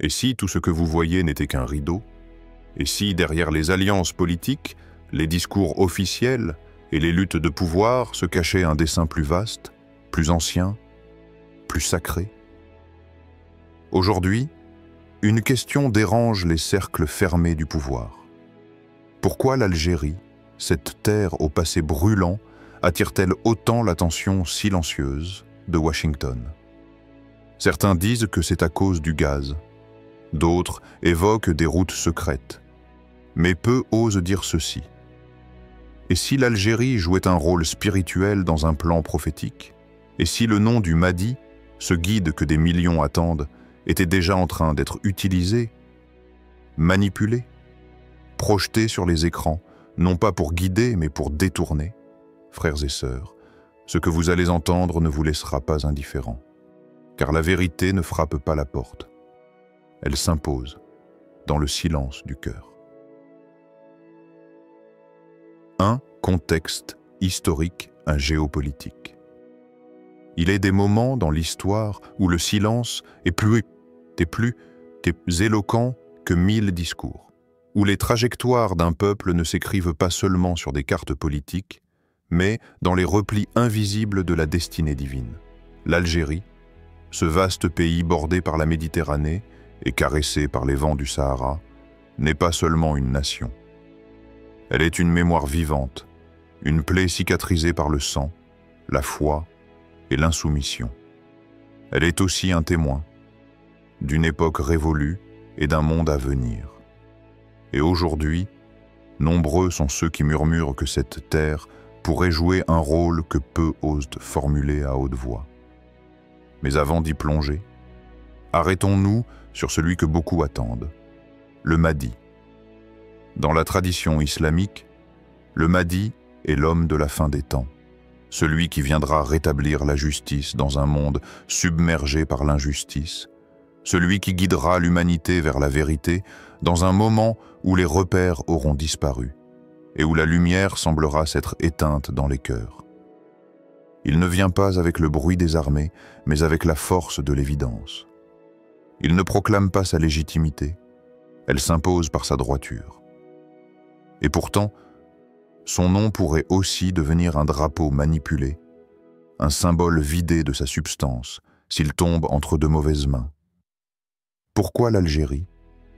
Et si tout ce que vous voyez n'était qu'un rideau? Et si, derrière les alliances politiques, les discours officiels et les luttes de pouvoir se cachait un dessein plus vaste, plus ancien, plus sacré? Aujourd'hui, une question dérange les cercles fermés du pouvoir. Pourquoi l'Algérie, cette terre au passé brûlant, attire-t-elle autant l'attention silencieuse de Washington? Certains disent que c'est à cause du gaz. D'autres évoquent des routes secrètes. Mais peu osent dire ceci. Et si l'Algérie jouait un rôle spirituel dans un plan prophétique? Et si le nom du Mahdi, ce guide que des millions attendent, était déjà en train d'être utilisé, manipulé, projeté sur les écrans, non pas pour guider, mais pour détourner? Frères et sœurs, ce que vous allez entendre ne vous laissera pas indifférent, car la vérité ne frappe pas la porte. Elle s'impose dans le silence du cœur. Un contexte historique, un géopolitique. Il est des moments dans l'histoire où le silence est plus éloquent que 1000 discours, où les trajectoires d'un peuple ne s'écrivent pas seulement sur des cartes politiques, mais dans les replis invisibles de la destinée divine. L'Algérie, ce vaste pays bordé par la Méditerranée et caressé par les vents du Sahara, n'est pas seulement une nation. Elle est une mémoire vivante, une plaie cicatrisée par le sang, la foi et l'insoumission. Elle est aussi un témoin d'une époque révolue et d'un monde à venir. Et aujourd'hui, nombreux sont ceux qui murmurent que cette terre pourrait jouer un rôle que peu osent formuler à haute voix. Mais avant d'y plonger, arrêtons-nous sur celui que beaucoup attendent, le Mahdi. Dans la tradition islamique, le Mahdi est l'homme de la fin des temps, celui qui viendra rétablir la justice dans un monde submergé par l'injustice, celui qui guidera l'humanité vers la vérité dans un moment où les repères auront disparu et où la lumière semblera s'être éteinte dans les cœurs. Il ne vient pas avec le bruit des armées, mais avec la force de l'évidence. Il ne proclame pas sa légitimité, elle s'impose par sa droiture. Et pourtant, son nom pourrait aussi devenir un drapeau manipulé, un symbole vidé de sa substance s'il tombe entre de mauvaises mains. Pourquoi l'Algérie?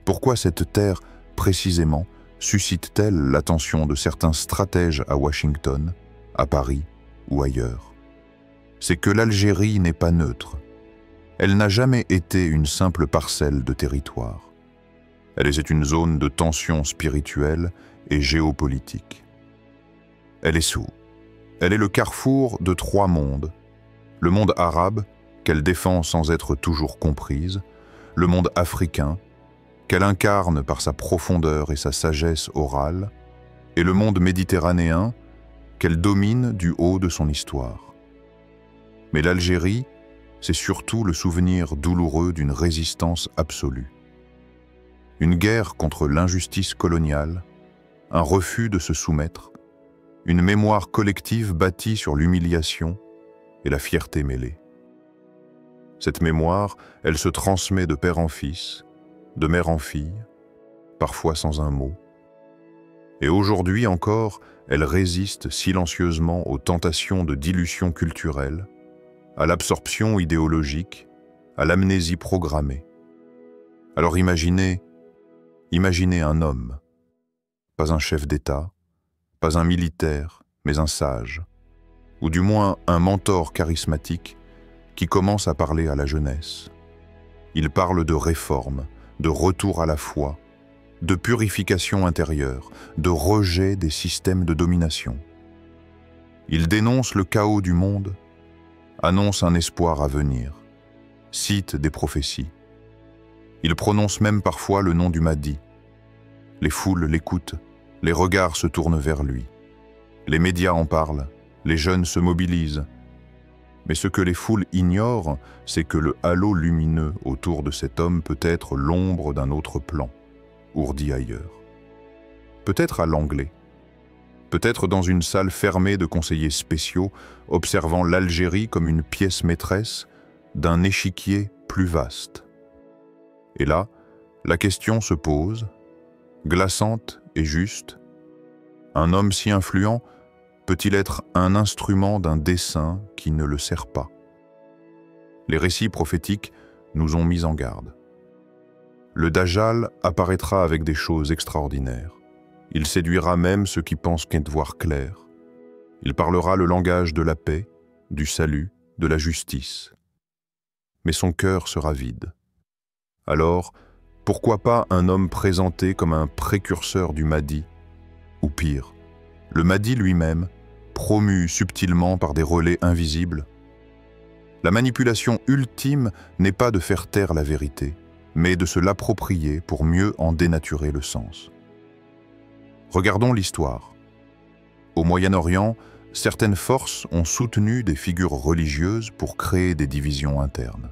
Pourquoi cette terre, précisément, suscite-t-elle l'attention de certains stratèges à Washington, à Paris ou ailleurs? C'est que l'Algérie n'est pas neutre. Elle n'a jamais été une simple parcelle de territoire. Elle est une zone de tension spirituelle et géopolitique. Elle est le carrefour de 3 mondes. Le monde arabe, qu'elle défend sans être toujours comprise, le monde africain, qu'elle incarne par sa profondeur et sa sagesse orale, et le monde méditerranéen, qu'elle domine du haut de son histoire. Mais l'Algérie, c'est surtout le souvenir douloureux d'une résistance absolue. Une guerre contre l'injustice coloniale, un refus de se soumettre, une mémoire collective bâtie sur l'humiliation et la fierté mêlée. Cette mémoire, elle se transmet de père en fils, de mère en fille, parfois sans un mot. Et aujourd'hui encore, elle résiste silencieusement aux tentations de dilution culturelle, à l'absorption idéologique, à l'amnésie programmée. Alors imaginez un homme, pas un chef d'État, pas un militaire, mais un sage, ou du moins un mentor charismatique qui commence à parler à la jeunesse. Il parle de réforme, de retour à la foi, de purification intérieure, de rejet des systèmes de domination. Il dénonce le chaos du monde, annonce un espoir à venir, cite des prophéties. Il prononce même parfois le nom du Mahdi. Les foules l'écoutent, les regards se tournent vers lui. Les médias en parlent, les jeunes se mobilisent. Mais ce que les foules ignorent, c'est que le halo lumineux autour de cet homme peut être l'ombre d'un autre plan, ourdi ailleurs. Peut-être à l'anglais, peut-être dans une salle fermée de conseillers spéciaux, observant l'Algérie comme une pièce maîtresse d'un échiquier plus vaste. Et là, la question se pose, glaçante et juste. Un homme si influent peut-il être un instrument d'un dessein qui ne le sert pas? Les récits prophétiques nous ont mis en garde. Le Dajjal apparaîtra avec des choses extraordinaires. Il séduira même ceux qui pensent voir clair. Il parlera le langage de la paix, du salut, de la justice. Mais son cœur sera vide. Alors, pourquoi pas un homme présenté comme un précurseur du Mahdi? Ou pire, le Mahdi lui-même, promu subtilement par des relais invisibles? La manipulation ultime n'est pas de faire taire la vérité, mais de se l'approprier pour mieux en dénaturer le sens. Regardons l'histoire. Au Moyen-Orient, certaines forces ont soutenu des figures religieuses pour créer des divisions internes.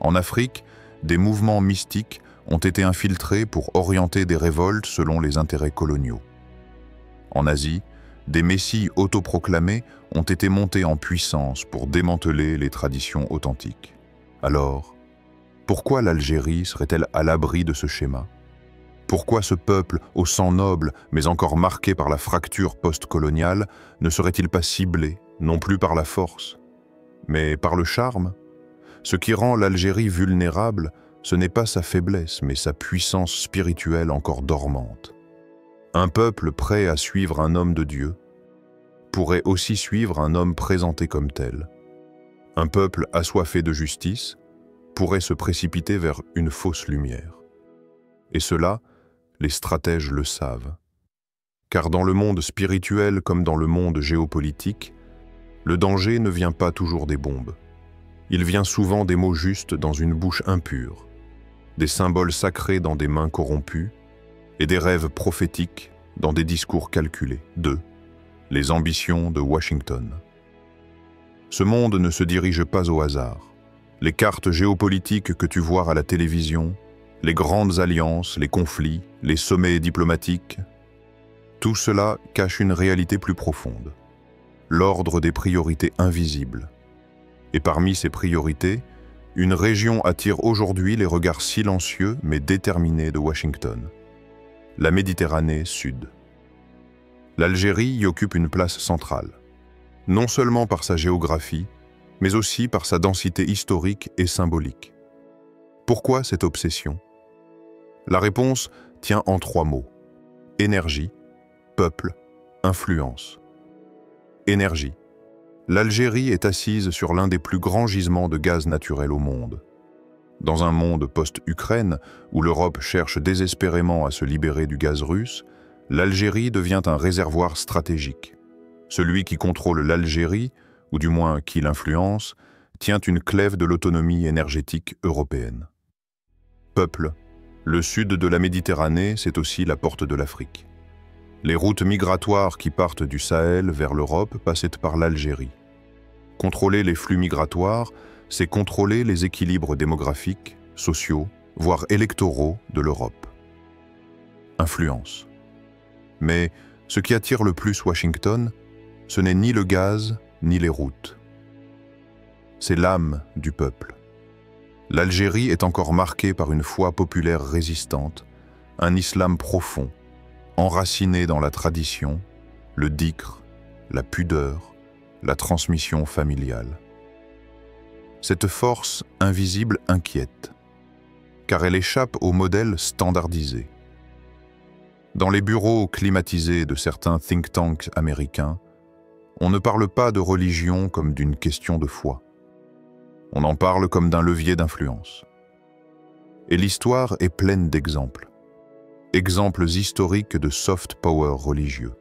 En Afrique, des mouvements mystiques ont été infiltrés pour orienter des révoltes selon les intérêts coloniaux. En Asie, des messies autoproclamés ont été montés en puissance pour démanteler les traditions authentiques. Alors, pourquoi l'Algérie serait-elle à l'abri de ce schéma? Pourquoi ce peuple, au sang noble, mais encore marqué par la fracture post-coloniale, ne serait-il pas ciblé, non plus par la force, mais par le charme? Ce qui rend l'Algérie vulnérable, ce n'est pas sa faiblesse, mais sa puissance spirituelle encore dormante. Un peuple prêt à suivre un homme de Dieu pourrait aussi suivre un homme présenté comme tel. Un peuple assoiffé de justice pourrait se précipiter vers une fausse lumière. Et cela, les stratèges le savent. Car dans le monde spirituel comme dans le monde géopolitique, le danger ne vient pas toujours des bombes. Il vient souvent des mots justes dans une bouche impure, des symboles sacrés dans des mains corrompues et des rêves prophétiques dans des discours calculés. 2. Les ambitions de Washington. Ce monde ne se dirige pas au hasard. Les cartes géopolitiques que tu vois à la télévision, les grandes alliances, les conflits, les sommets diplomatiques, tout cela cache une réalité plus profonde, l'ordre des priorités invisibles. Et parmi ces priorités, une région attire aujourd'hui les regards silencieux mais déterminés de Washington, la Méditerranée Sud. L'Algérie y occupe une place centrale, non seulement par sa géographie, mais aussi par sa densité historique et symbolique. Pourquoi cette obsession? La réponse tient en 3 mots: énergie, peuple, influence. Énergie. L'Algérie est assise sur l'un des plus grands gisements de gaz naturel au monde. Dans un monde post-Ukraine, où l'Europe cherche désespérément à se libérer du gaz russe, l'Algérie devient un réservoir stratégique. Celui qui contrôle l'Algérie, ou du moins qui l'influence, tient une clef de l'autonomie énergétique européenne. Peuple. Le sud de la Méditerranée, c'est aussi la porte de l'Afrique. Les routes migratoires qui partent du Sahel vers l'Europe passaient par l'Algérie. Contrôler les flux migratoires, c'est contrôler les équilibres démographiques, sociaux, voire électoraux de l'Europe. Influence. Mais ce qui attire le plus Washington, ce n'est ni le gaz, ni les routes. C'est l'âme du peuple. L'Algérie est encore marquée par une foi populaire résistante, un islam profond, enraciné dans la tradition, le dhikr, la pudeur, la transmission familiale. Cette force invisible inquiète, car elle échappe au modèle standardisé. Dans les bureaux climatisés de certains think tanks américains, on ne parle pas de religion comme d'une question de foi. On en parle comme d'un levier d'influence. Et l'histoire est pleine d'exemples. Exemples historiques de soft power religieux.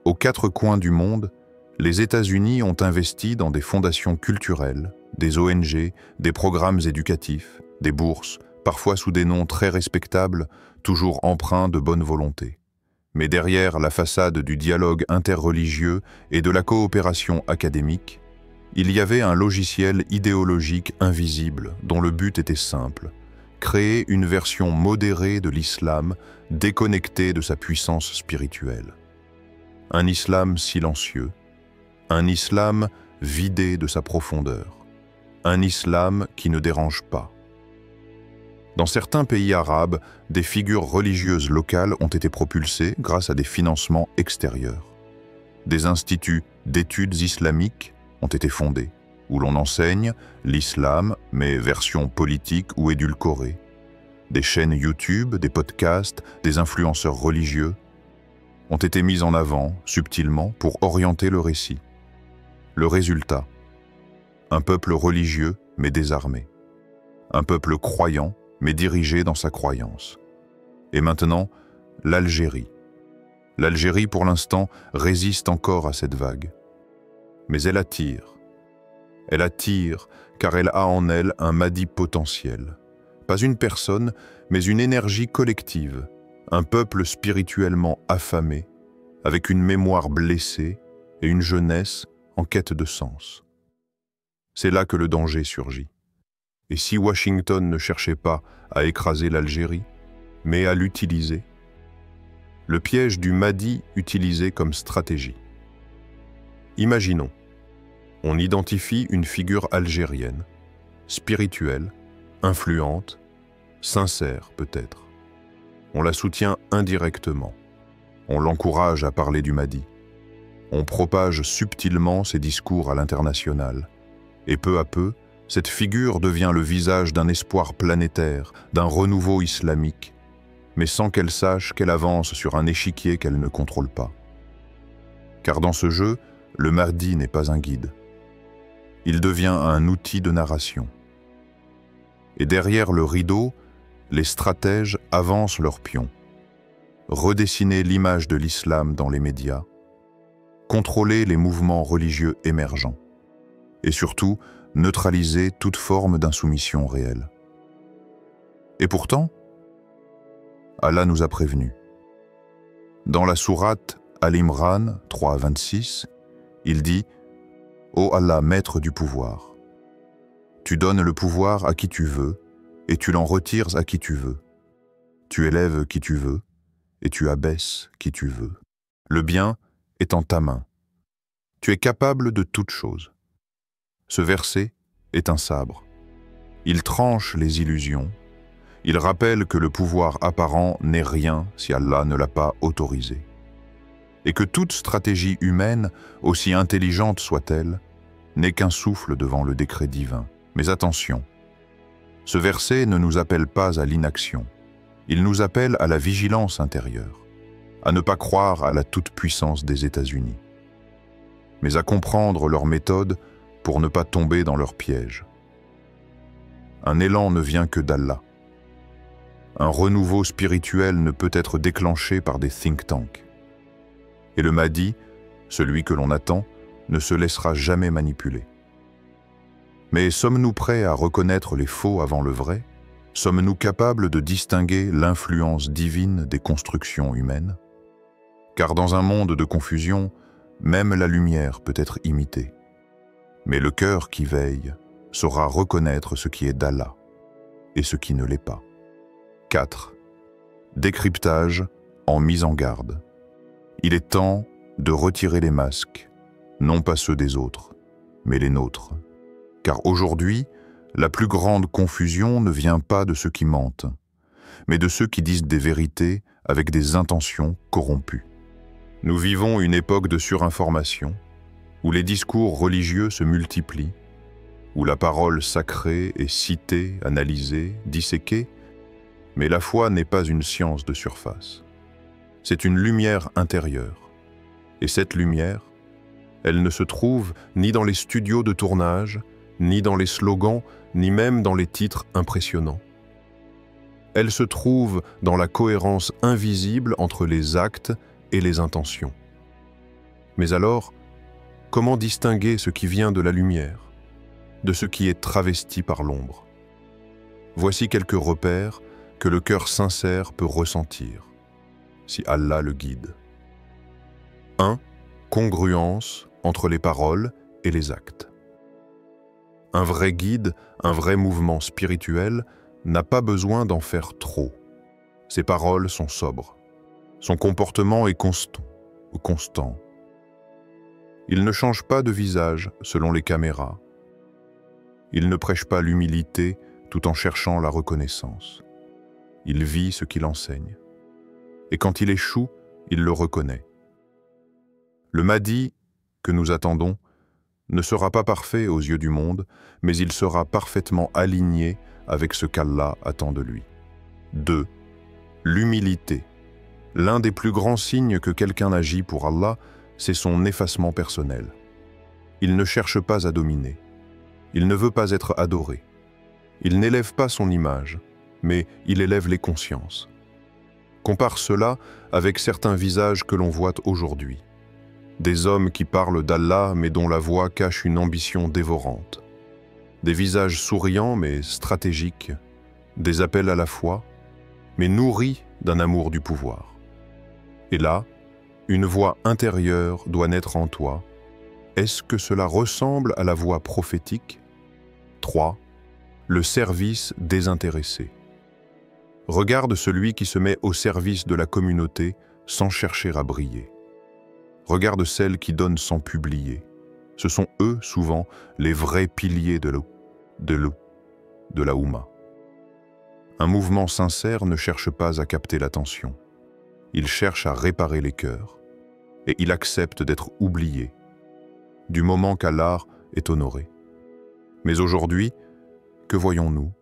Aux 4 coins du monde, les États-Unis ont investi dans des fondations culturelles, des ONG, des programmes éducatifs, des bourses, parfois sous des noms très respectables, toujours empreints de bonne volonté. Mais derrière la façade du dialogue interreligieux et de la coopération académique, il y avait un logiciel idéologique invisible dont le but était simple: créer une version modérée de l'islam déconnectée de sa puissance spirituelle. Un islam silencieux, un islam vidé de sa profondeur, un islam qui ne dérange pas. Dans certains pays arabes, des figures religieuses locales ont été propulsées grâce à des financements extérieurs. Des instituts d'études islamiques ont été fondés, où l'on enseigne l'islam, mais version politique ou édulcorée. Des chaînes YouTube, des podcasts, des influenceurs religieux ont été mis en avant, subtilement, pour orienter le récit. Le résultat, un peuple religieux, mais désarmé. Un peuple croyant, mais dirigé dans sa croyance. Et maintenant, l'Algérie. L'Algérie, pour l'instant, résiste encore à cette vague. Mais elle attire. Elle attire car elle a en elle un Mahdi potentiel. Pas une personne, mais une énergie collective, un peuple spirituellement affamé, avec une mémoire blessée et une jeunesse en quête de sens. C'est là que le danger surgit. Et si Washington ne cherchait pas à écraser l'Algérie, mais à l'utiliser, le piège du Mahdi utilisé comme stratégie. Imaginons, on identifie une figure algérienne, spirituelle, influente, sincère peut-être. On la soutient indirectement. On l'encourage à parler du Mahdi. On propage subtilement ses discours à l'international. Et peu à peu, cette figure devient le visage d'un espoir planétaire, d'un renouveau islamique, mais sans qu'elle sache qu'elle avance sur un échiquier qu'elle ne contrôle pas. Car dans ce jeu, le Mahdi n'est pas un guide. Il devient un outil de narration. Et derrière le rideau, les stratèges avancent leurs pions. Redessiner l'image de l'islam dans les médias, contrôler les mouvements religieux émergents, et surtout, neutraliser toute forme d'insoumission réelle. Et pourtant, Allah nous a prévenus. Dans la sourate Al-Imran 3:26, il dit « Ô Allah, maître du pouvoir, tu donnes le pouvoir à qui tu veux et tu l'en retires à qui tu veux. Tu élèves qui tu veux et tu abaisses qui tu veux. Le bien est en ta main. Tu es capable de toutes choses. » Ce verset est un sabre. Il tranche les illusions. Il rappelle que le pouvoir apparent n'est rien si Allah ne l'a pas autorisé. Et que toute stratégie humaine, aussi intelligente soit-elle, n'est qu'un souffle devant le décret divin. Mais attention, ce verset ne nous appelle pas à l'inaction. Il nous appelle à la vigilance intérieure, à ne pas croire à la toute-puissance des États-Unis, mais à comprendre leur méthode pour ne pas tomber dans leur piège. Un élan ne vient que d'Allah. Un renouveau spirituel ne peut être déclenché par des think tanks. Et le Mahdi, celui que l'on attend, ne se laissera jamais manipuler. Mais sommes-nous prêts à reconnaître les faux avant le vrai? Sommes-nous capables de distinguer l'influence divine des constructions humaines? Car dans un monde de confusion, même la lumière peut être imitée. Mais le cœur qui veille saura reconnaître ce qui est d'Allah et ce qui ne l'est pas. 4. Décryptage en mise en garde. Il est temps de retirer les masques, non pas ceux des autres, mais les nôtres. Car aujourd'hui, la plus grande confusion ne vient pas de ceux qui mentent, mais de ceux qui disent des vérités avec des intentions corrompues. Nous vivons une époque de surinformation, où les discours religieux se multiplient, où la parole sacrée est citée, analysée, disséquée, mais la foi n'est pas une science de surface. C'est une lumière intérieure. Et cette lumière, elle ne se trouve ni dans les studios de tournage, ni dans les slogans, ni même dans les titres impressionnants. Elle se trouve dans la cohérence invisible entre les actes et les intentions. Mais alors, comment distinguer ce qui vient de la lumière, de ce qui est travesti par l'ombre? Voici quelques repères que le cœur sincère peut ressentir, si Allah le guide. 1. Congruence entre les paroles et les actes. Un vrai guide, un vrai mouvement spirituel n'a pas besoin d'en faire trop. Ses paroles sont sobres. Son comportement est constant. Il ne change pas de visage selon les caméras. Il ne prêche pas l'humilité tout en cherchant la reconnaissance. il vit ce qu'il enseigne. Et quand il échoue, il le reconnaît. Le Mahdi, que nous attendons, ne sera pas parfait aux yeux du monde, mais il sera parfaitement aligné avec ce qu'Allah attend de lui. 2. L'humilité. L'un des plus grands signes que quelqu'un agit pour Allah, c'est son effacement personnel. Il ne cherche pas à dominer. Il ne veut pas être adoré. Il n'élève pas son image, mais il élève les consciences. Compare cela avec certains visages que l'on voit aujourd'hui. Des hommes qui parlent d'Allah mais dont la voix cache une ambition dévorante. Des visages souriants mais stratégiques, des appels à la foi, mais nourris d'un amour du pouvoir. Et là, une voix intérieure doit naître en toi. Est-ce que cela ressemble à la voix prophétique? 3. Le service désintéressé. Regarde celui qui se met au service de la communauté sans chercher à briller. Regarde celles qui donnent sans publier. Ce sont eux, souvent, les vrais piliers de la Oumma. Un mouvement sincère ne cherche pas à capter l'attention. Il cherche à réparer les cœurs. Et il accepte d'être oublié, du moment qu'Allah est honoré. Mais aujourd'hui, que voyons-nous?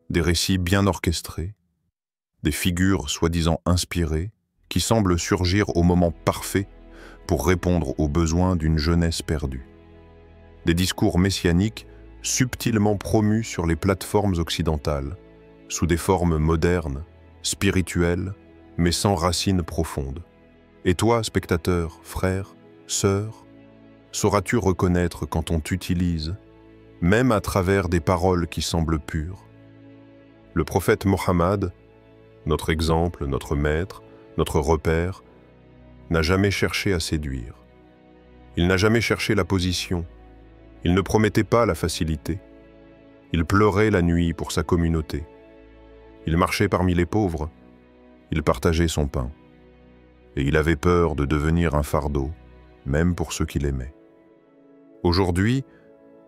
Des récits bien orchestrés, des figures soi-disant inspirées, qui semblent surgir au moment parfait pour répondre aux besoins d'une jeunesse perdue. Des discours messianiques subtilement promus sur les plateformes occidentales, sous des formes modernes, spirituelles, mais sans racines profondes. Et toi, spectateur, frère, sœur, sauras-tu reconnaître quand on t'utilise, même à travers des paroles qui semblent pures? Le prophète Mohammed, notre exemple, notre maître, notre repère, n'a jamais cherché à séduire. Il n'a jamais cherché la position. Il ne promettait pas la facilité. Il pleurait la nuit pour sa communauté. Il marchait parmi les pauvres. Il partageait son pain. Et il avait peur de devenir un fardeau, même pour ceux qu'il aimait. Aujourd'hui,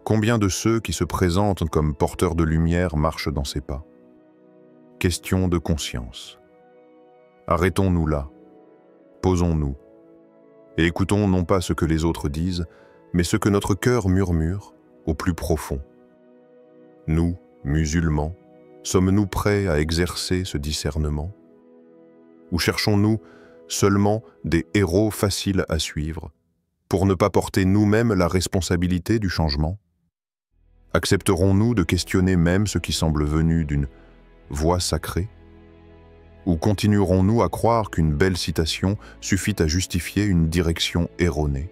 combien de ceux qui se présentent comme porteurs de lumière marchent dans ses pas? Question de conscience. Arrêtons-nous là, posons-nous, et écoutons non pas ce que les autres disent, mais ce que notre cœur murmure au plus profond. Nous, musulmans, sommes-nous prêts à exercer ce discernement? Ou cherchons-nous seulement des héros faciles à suivre, pour ne pas porter nous-mêmes la responsabilité du changement? Accepterons-nous de questionner même ce qui semble venu d'une voix sacrée? Ou continuerons-nous à croire qu'une belle citation suffit à justifier une direction erronée?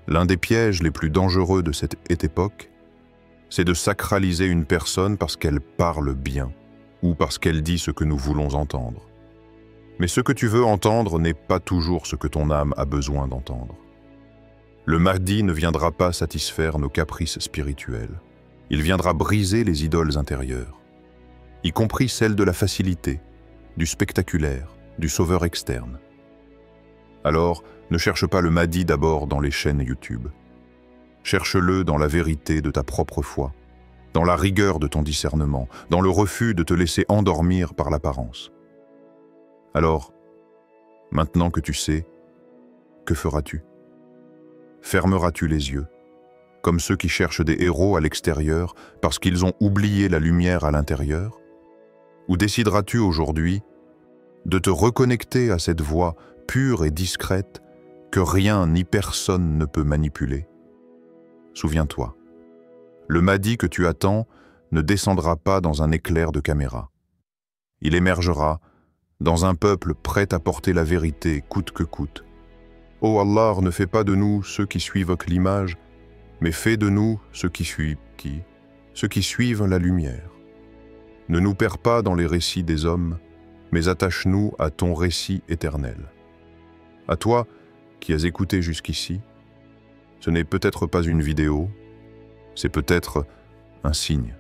L'un des pièges les plus dangereux de cette époque, c'est de sacraliser une personne parce qu'elle parle bien, ou parce qu'elle dit ce que nous voulons entendre. Mais ce que tu veux entendre n'est pas toujours ce que ton âme a besoin d'entendre. Le Mahdi ne viendra pas satisfaire nos caprices spirituels. Il viendra briser les idoles intérieures, y compris celles de la facilité, du spectaculaire, du sauveur externe. Alors, ne cherche pas le Mahdi d'abord dans les chaînes YouTube. Cherche-le dans la vérité de ta propre foi, dans la rigueur de ton discernement, dans le refus de te laisser endormir par l'apparence. Alors, maintenant que tu sais, que feras-tu? Fermeras-tu les yeux, comme ceux qui cherchent des héros à l'extérieur parce qu'ils ont oublié la lumière à l'intérieur? Ou décideras-tu aujourd'hui de te reconnecter à cette voix pure et discrète que rien ni personne ne peut manipuler? Souviens-toi, le Mahdi que tu attends ne descendra pas dans un éclair de caméra. Il émergera dans un peuple prêt à porter la vérité coûte que coûte. Ô Allah, ne fais pas de nous ceux qui suivent l'image, mais fais de nous ceux qui suivent la lumière. Ne nous perds pas dans les récits des hommes, mais attache-nous à ton récit éternel. À toi, qui as écouté jusqu'ici, ce n'est peut-être pas une vidéo, c'est peut-être un signe.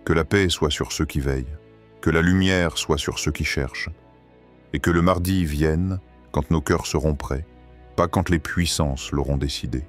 Que la paix soit sur ceux qui veillent, que la lumière soit sur ceux qui cherchent, et que le mardi vienne quand nos cœurs seront prêts, pas quand les puissances l'auront décidé.